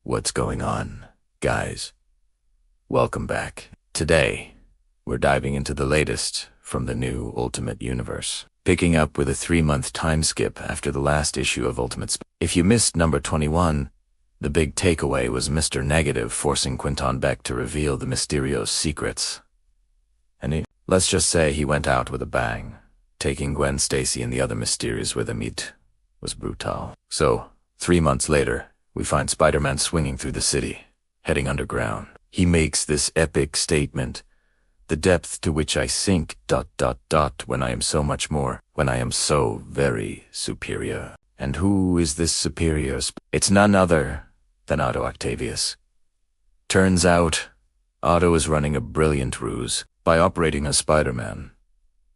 What's going on, guys? Welcome back. Today, we're diving into the latest from the new Ultimate Universe, picking up with a 3-month time skip after the last issue of If you missed number 21, the big takeaway was Mr. Negative forcing Quinton Beck to reveal the Mysterio's secrets. And let's just say he went out with a bang, taking Gwen Stacy and the other Mysterios with him. It was brutal. So, 3 months later, we find Spider-Man swinging through the city, heading underground. He makes this epic statement: the depth to which I sink, ... when I am so much more, when I am so very superior. And who is this superior? It's none other than Otto Octavius. Turns out, Otto is running a brilliant ruse. By operating as Spider-Man,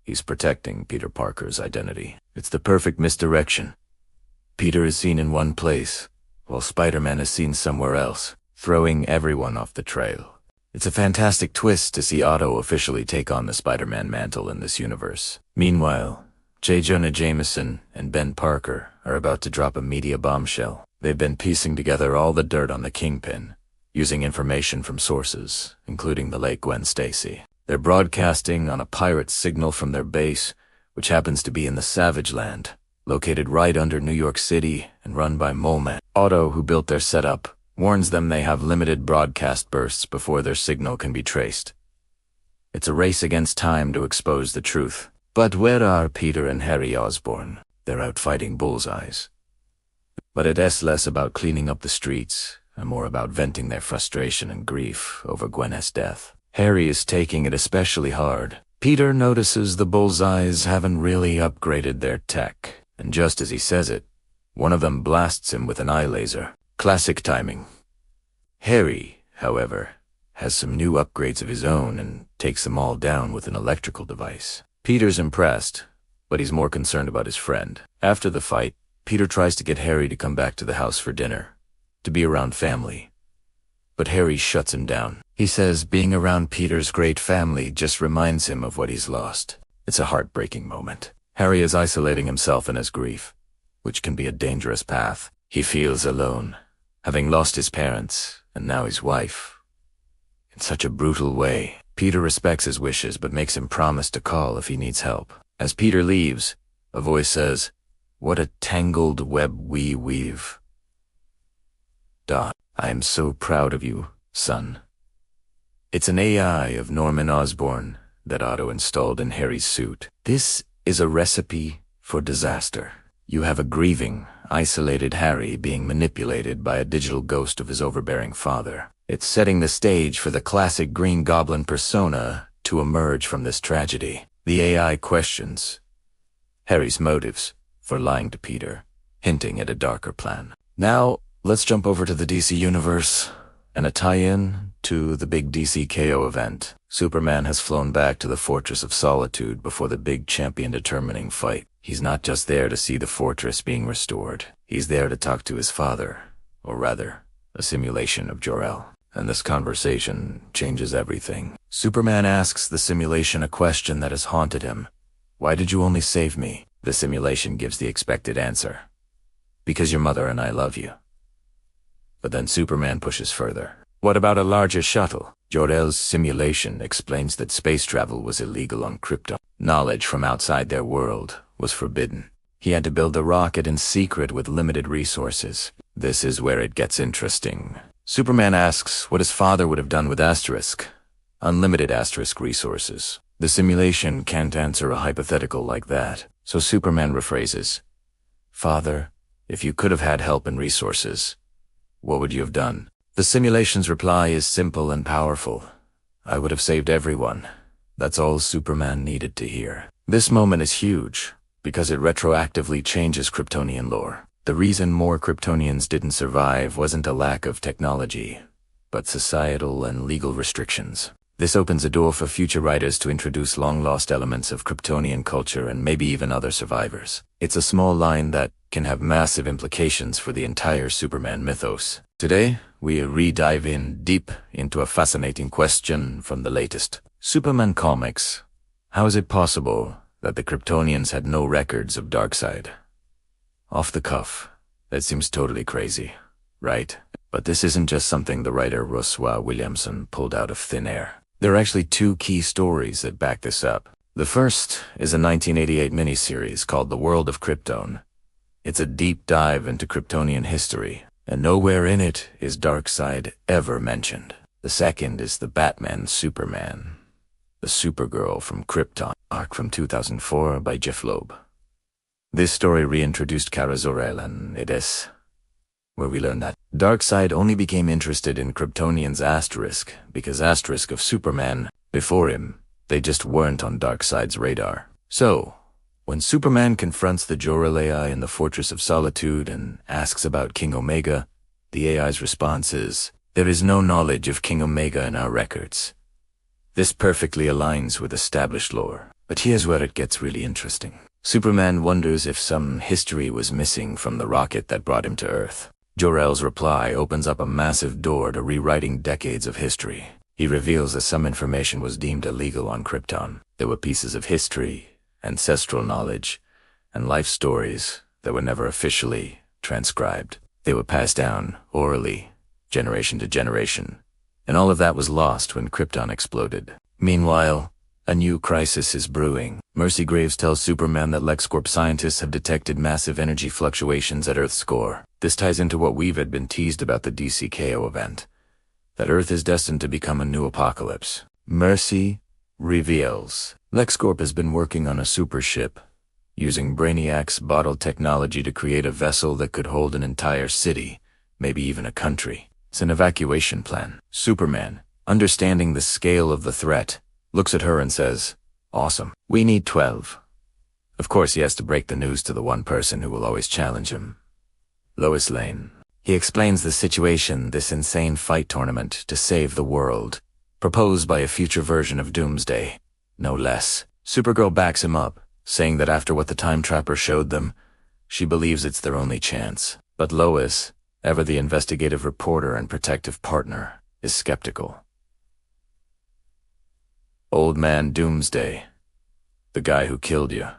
he's protecting Peter Parker's identity. It's the perfect misdirection. Peter is seen in one place, while Spider-Man is seen somewhere else, throwing everyone off the trail. It's a fantastic twist to see Otto officially take on the Spider-Man mantle in this universe. Meanwhile, J. Jonah Jameson and Ben Parker are about to drop a media bombshell. They've been piecing together all the dirt on the Kingpin, using information from sources, including the late Gwen Stacy. They're broadcasting on a pirate signal from their base, which happens to be in the Savage Land, located right under New York City and run by Mole Man. Otto, who built their setup, warns them they have limited broadcast bursts before their signal can be traced. It's a race against time to expose the truth. But where are Peter and Harry Osborn? They're out fighting bullseyes. But it's less about cleaning up the streets, and more about venting their frustration and grief over Gwen's death. Harry is taking it especially hard. Peter notices the bullseyes haven't really upgraded their tech, and just as he says it, one of them blasts him with an eye laser. Classic timing. Harry, however, has some new upgrades of his own and takes them all down with an electrical device. Peter's impressed, but he's more concerned about his friend. After the fight, Peter tries to get Harry to come back to the house for dinner, to be around family. But Harry shuts him down. He says being around Peter's great family just reminds him of what he's lost. It's a heartbreaking moment. Harry is isolating himself in his grief, which can be a dangerous path. He feels alone, having lost his parents and now his wife, in such a brutal way. Peter respects his wishes but makes him promise to call if he needs help. As Peter leaves, a voice says, "What a tangled web we weave. ... I am so proud of you, son." It's an AI of Norman Osborn that Otto installed in Harry's suit. This is a recipe for disaster. You have a grieving, isolated Harry being manipulated by a digital ghost of his overbearing father. It's setting the stage for the classic Green Goblin persona to emerge from this tragedy. The AI questions Harry's motives for lying to Peter, hinting at a darker plan. Now, let's jump over to the DC Universe and a tie-in to the big DC KO event. Superman has flown back to the Fortress of Solitude before the big champion-determining fight. He's not just there to see the fortress being restored. He's there to talk to his father, or rather, a simulation of Jor-El. And this conversation changes everything. Superman asks the simulation a question that has haunted him. "Why did you only save me?" The simulation gives the expected answer: "Because your mother and I love you." But then Superman pushes further. "What about a larger shuttle?" Jor-El's simulation explains that space travel was illegal on Krypton. Knowledge from outside their world was forbidden. He had to build the rocket in secret with limited resources. This is where it gets interesting. Superman asks what his father would have done with Asterisk. Unlimited Asterisk resources. The simulation can't answer a hypothetical like that, so Superman rephrases, "Father, if you could have had help and resources, what would you have done?" The simulation's reply is simple and powerful. "I would have saved everyone." That's all Superman needed to hear. This moment is huge, because it retroactively changes Kryptonian lore. The reason more Kryptonians didn't survive wasn't a lack of technology, but societal and legal restrictions. This opens a door for future writers to introduce long-lost elements of Kryptonian culture and maybe even other survivors. It's a small line that can have massive implications for the entire Superman mythos. Today, we re-dive in deep into a fascinating question from the latest Superman comics. How is it possible that the Kryptonians had no records of Darkseid? Off the cuff, that seems totally crazy, right? But this isn't just something the writer Roswell Williamson pulled out of thin air. There are actually two key stories that back this up. The first is a 1988 miniseries called The World of Krypton. It's a deep dive into Kryptonian history, and nowhere in it is Darkseid ever mentioned. The second is the Batman-Superman, the Supergirl from Krypton, arc from 2004 by Jeff Loeb. This story reintroduced Kara Zor-El and Invades, where we learn that Darkseid only became interested in Kryptonians Asterisk because Asterisk of Superman, before him, they just weren't on Darkseid's radar. So, when Superman confronts the Jor-El AI in the Fortress of Solitude and asks about King Omega, the AI's response is, "There is no knowledge of King Omega in our records." This perfectly aligns with established lore. But here's where it gets really interesting. Superman wonders if some history was missing from the rocket that brought him to Earth. Jor-El's reply opens up a massive door to rewriting decades of history. He reveals that some information was deemed illegal on Krypton. There were pieces of history, ancestral knowledge, and life stories that were never officially transcribed. They were passed down orally, generation to generation, and all of that was lost when Krypton exploded. Meanwhile, a new crisis is brewing. Mercy Graves tells Superman that LexCorp scientists have detected massive energy fluctuations at Earth's core. This ties into what we've had been teased about the DCKO event, that Earth is destined to become a new apocalypse. Mercy reveals LexCorp has been working on a super ship, using Brainiac's bottled technology to create a vessel that could hold an entire city, maybe even a country. It's an evacuation plan. Superman, understanding the scale of the threat, looks at her and says, "Awesome. We need 12. Of course, he has to break the news to the one person who will always challenge him, Lois Lane. He explains the situation, this insane fight tournament to save the world, proposed by a future version of Doomsday, no less. Supergirl backs him up, saying that after what the Time Trapper showed them, she believes it's their only chance. But Lois, ever the investigative reporter and protective partner, is skeptical. "Old man Doomsday, the guy who killed you.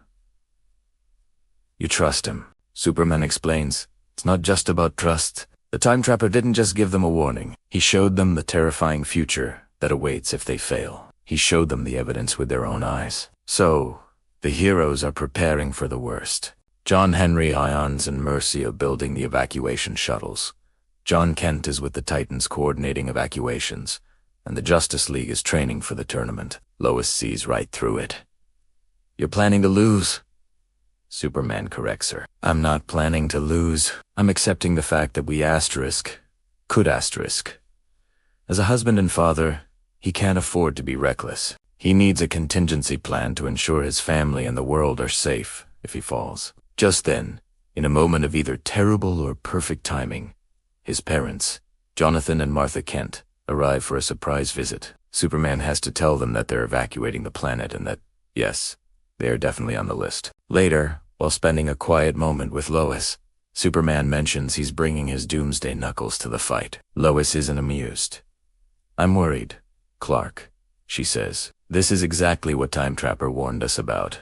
You trust him." Superman explains, "It's not just about trust. The Time Trapper didn't just give them a warning. He showed them the terrifying future that awaits if they fail. He showed them the evidence with their own eyes. So, the heroes are preparing for the worst. John Henry Irons and Mercy are building the evacuation shuttles. John Kent is with the Titans coordinating evacuations, and the Justice League is training for the tournament." Lois sees right through it. "You're planning to lose?" Superman corrects her. "I'm not planning to lose. I'm accepting the fact that we could asterisk. As a husband and father, he can't afford to be reckless. He needs a contingency plan to ensure his family and the world are safe if he falls." Just then, in a moment of either terrible or perfect timing, his parents, Jonathan and Martha Kent, arrive for a surprise visit. Superman has to tell them that they're evacuating the planet and that, yes, they are definitely on the list. Later, while spending a quiet moment with Lois, Superman mentions he's bringing his Doomsday Knuckles to the fight. Lois isn't amused. "I'm worried, Clark," she says. "This is exactly what Time Trapper warned us about."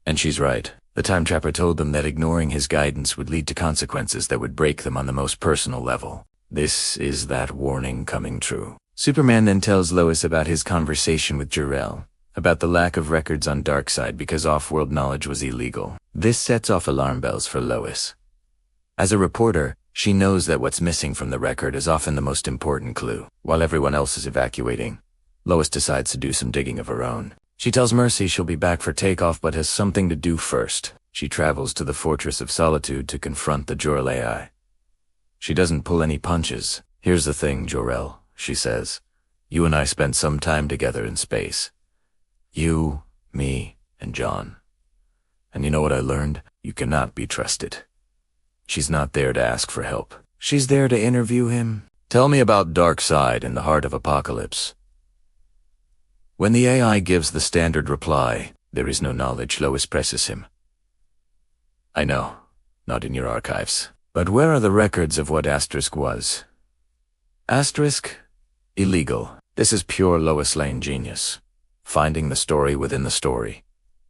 And she's right. The Time Trapper told them that ignoring his guidance would lead to consequences that would break them on the most personal level. This is that warning coming true. Superman then tells Lois about his conversation with Jor-El, about the lack of records on Darkseid because off-world knowledge was illegal. This sets off alarm bells for Lois. As a reporter, she knows that what's missing from the record is often the most important clue. While everyone else is evacuating, Lois decides to do some digging of her own. She tells Mercy she'll be back for takeoff but has something to do first. She travels to the Fortress of Solitude to confront the Jor-El AI. She doesn't pull any punches. "Here's the thing, Jor-El," she says. "You and I spent some time together in space. You, me, and John. And you know what I learned? You cannot be trusted." She's not there to ask for help. She's there to interview him. "Tell me about Darkseid and the Heart of Apokolips." When the AI gives the standard reply, "There is no knowledge," Lois presses him. "I know, not in your archives. But where are the records of what Asterisk was?" Asterisk? Illegal. This is pure Lois Lane genius. Finding the story within the story.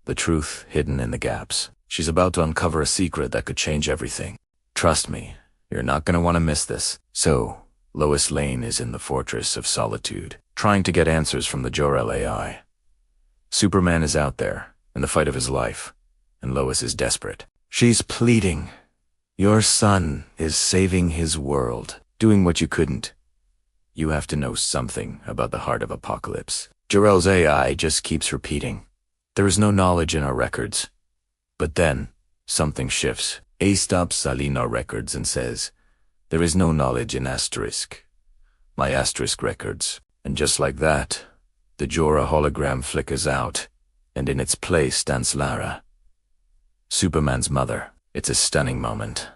The truth hidden in the gaps. She's about to uncover a secret that could change everything. Trust me, You're not gonna want to miss this. So, Lois Lane is in the Fortress of Solitude, trying to get answers from the Jor-El AI. Superman is out there, in the fight of his life, and Lois is desperate. She's pleading. Your son is saving his world, doing what you couldn't. You have to know something about the Heart of Apokolips. Jor-El's AI just keeps repeating. There is no knowledge in our records. But then, something shifts. A stops selling our records and says, there is no knowledge in Asterisk. My Asterisk records. And just like that, the Jorah hologram flickers out, and in its place stands Lara, Superman's mother. It's a stunning moment.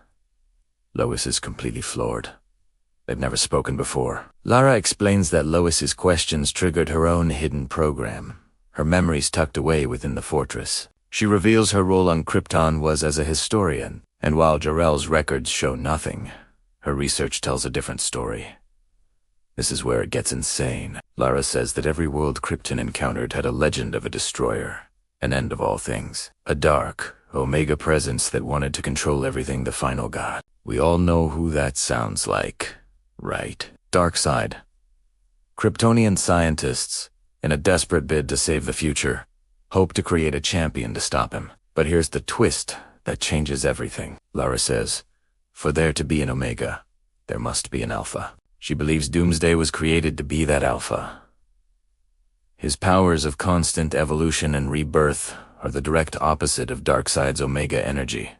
Lois is completely floored. They've never spoken before. Lara explains that Lois's questions triggered her own hidden program, her memories tucked away within the fortress. She reveals her role on Krypton was as a historian, and while Jor-El's records show nothing, her research tells a different story. This is where it gets insane. Lara says that every world Krypton encountered had a legend of a destroyer, an end of all things, a dark, Omega presence that wanted to control everything, the final god. We all know who that sounds like, right? Darkseid. Kryptonian scientists, in a desperate bid to save the future, hope to create a champion to stop him. But here's the twist that changes everything. Lara says, for there to be an Omega, there must be an Alpha. She believes Doomsday was created to be that Alpha. His powers of constant evolution and rebirth are the direct opposite of Darkseid's Omega energy.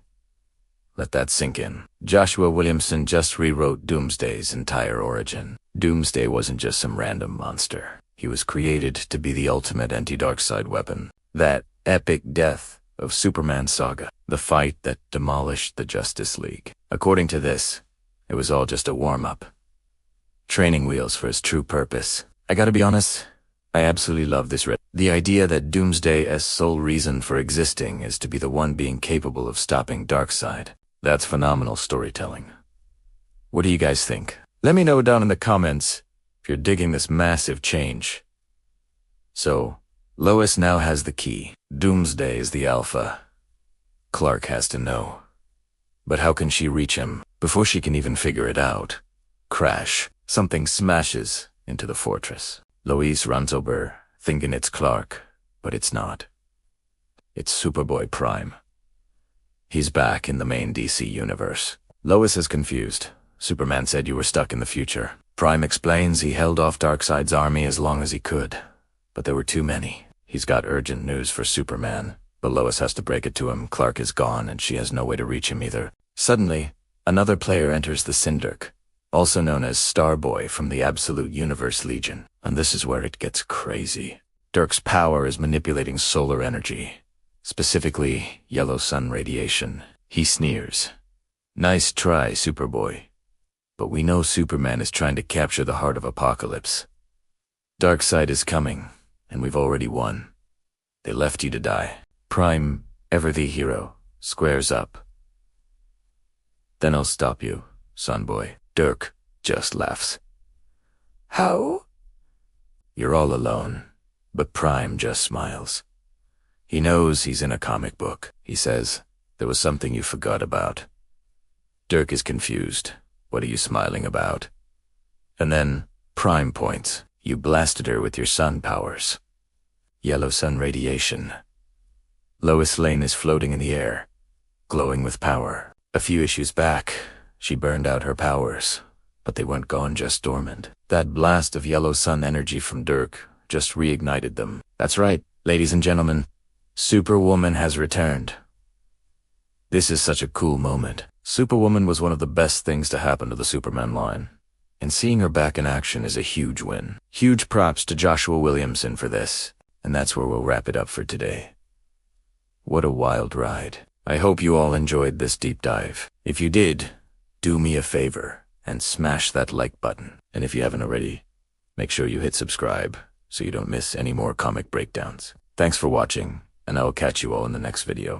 Let that sink in. Joshua Williamson just rewrote Doomsday's entire origin. Doomsday wasn't just some random monster. He was created to be the ultimate anti-Darkseid weapon. That epic death of Superman's saga. The fight that demolished the Justice League. According to this, it was all just a warm-up. Training wheels for his true purpose. I gotta be honest, I absolutely love this. The idea that Doomsday's sole reason for existing is to be the one being capable of stopping Darkseid. That's phenomenal storytelling. What do you guys think? Let me know down in the comments if you're digging this massive change. So, Lois now has the key. Doomsday is the Alpha. Clark has to know. But how can she reach him? Before she can even figure it out, crash. Something smashes into the fortress. Lois runs over, thinking it's Clark, but it's not. It's Superboy Prime. He's back in the main DC universe. Lois is confused. Superman said you were stuck in the future. Prime explains he held off Darkseid's army as long as he could, but there were too many. He's got urgent news for Superman, but Lois has to break it to him. Clark is gone and she has no way to reach him either. Suddenly, another player enters the Syndirk, also known as Starboy from the Absolute Universe Legion. And this is where it gets crazy. Dirk's power is manipulating solar energy, specifically yellow sun radiation. He sneers. Nice try, Superboy. But we know Superman is trying to capture the Heart of Apokolips. Darkseid is coming, and we've already won. They left you to die. Prime, ever the hero, squares up. Then I'll stop you, Sunboy. Dirk just laughs. How? You're all alone, but Prime just smiles. He knows he's in a comic book. He says, there was something you forgot about. Dirk is confused. What are you smiling about? And then Prime points. You blasted her with your sun powers. Yellow sun radiation. Lois Lane is floating in the air, glowing with power. A few issues back, she burned out her powers, but they weren't gone, just dormant. That blast of yellow sun energy from Dirk just reignited them. That's right, ladies and gentlemen, Superwoman has returned. This is such a cool moment. Superwoman was one of the best things to happen to the Superman line, and seeing her back in action is a huge win. Huge props to Joshua Williamson for this, and that's where we'll wrap it up for today. What a wild ride. I hope you all enjoyed this deep dive. If you did, do me a favor and smash that like button. And if you haven't already, make sure you hit subscribe so you don't miss any more comic breakdowns. Thanks for watching, and I will catch you all in the next video.